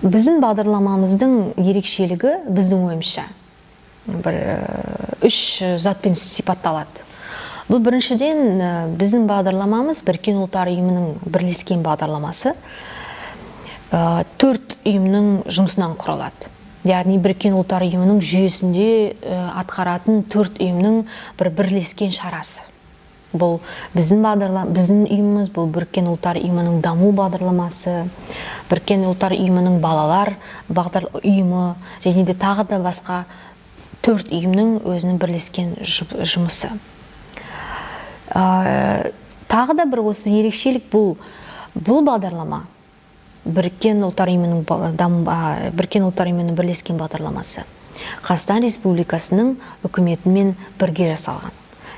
Біздің бағдарламамыздың ерекшелігі біздің ойымызша бір үш затпен сипатталады. Бұл біріншіден біздің бағдарламамыз Біріккен ұлттар ұйымының бірлескен бағдарламасы 4 ұйымның жұмысынан құралады. Яғни Біріккен ұлттар ұйымының жүйесінде атқаратын 4 ұйымның бір бірлескен шарасы. Бұл біздің ұйымымыз, бұл Біріккен ұлттар ұйымының даму бағдарламасы, Біріккен ұлттар ұйымының балалар ұйымы, және де тағы да басқа 4 ұйымның өзінің бірлескен жұмысы. Тағы да бір осы ерекшелік бұл бағдарлама Біріккен ұлттар ұйымының бірлескен бағдарламасы Қазақстан Республикасының үкіметімен бірге жасалған.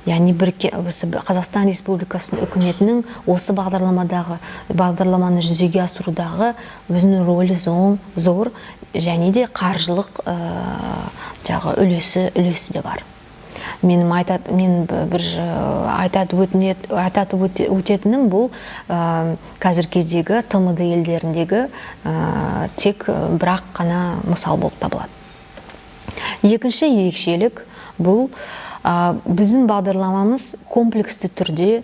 Яғни Қазақстан Республикасының үкіметінің осы бағдарламаны жүзеге асырудағы өзінің рөлі зор, және де қаржылық үлесі де бар. Мен бір айтатып өтетінім бұл қазір кездегі ТМД елдеріндегі тек бірақ қана мысал болып табылады. Екінші ерекшелік бұл біздің бағдарламамыз комплексті түрде,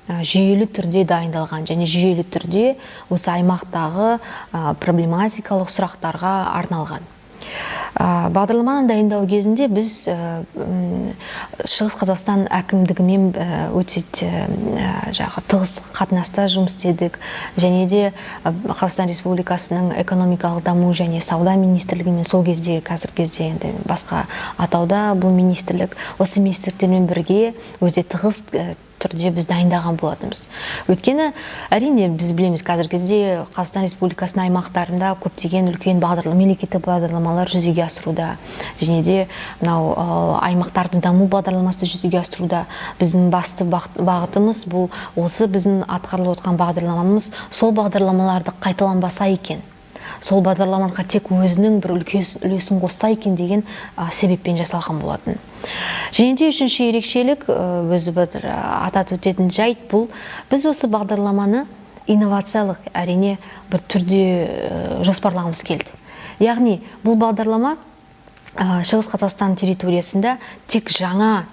жүйелі түрде дайындалған және жүйелі түрде осы аймақтағы проблематикалық сұрақтарға арналған. Бағдарламаны дайындау кезінде біз Шығыс Қазақстан әкімдігімен өте тығыз қатынаста жұмыс істедік, және де Қазақстан Республикасының экономикалық даму және сауда министрлігімен, сол кезде, қазір кезде енді басқа атауда бұл министрлік, осы министрліктермен бірге өте тығыз түрде біз дайындаған болатынбыз. Өйткені әрине біз білеміз, қазір кезде Қазақстан Республикасының аймақтарында көптеген үлкен мемлекеттік бағдарламалар жүзеге асыруда, және де аймақтардың даму бағдарламасы жүзеге асыруда. Біздің басты бағытымыз бұл осы біздің атқарылып отқан бағдарламамыз сол бағдарламаларды қайталанбаса екен, сол бағдарламаларға тек өзінің бір үлесін қосса екен деген себеппен жасалған болатын. Және де үшінші ерекшелік, өзі бір атап өтетін жайт бұл, біз осы бағдарламаны инновациялық әрине бір түрде жоспарлағымыз келді. Яғни бұл бағдарлама Шығыс Қазақстан территориясында тек жаңа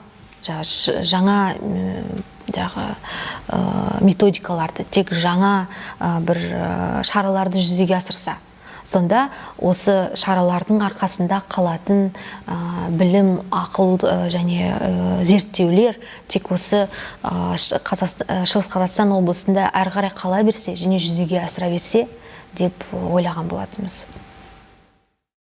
методикаларды, тек жаңа бір шараларды жүзеге асырса, сонда осы шаралардың арқасында қалатын білім, ақыл және зерттеулер тек осы Шығыс Қазақстан облысында әрі қарай қала берсе және жүзеге асыра берсе деп ойлаған болатынбыз.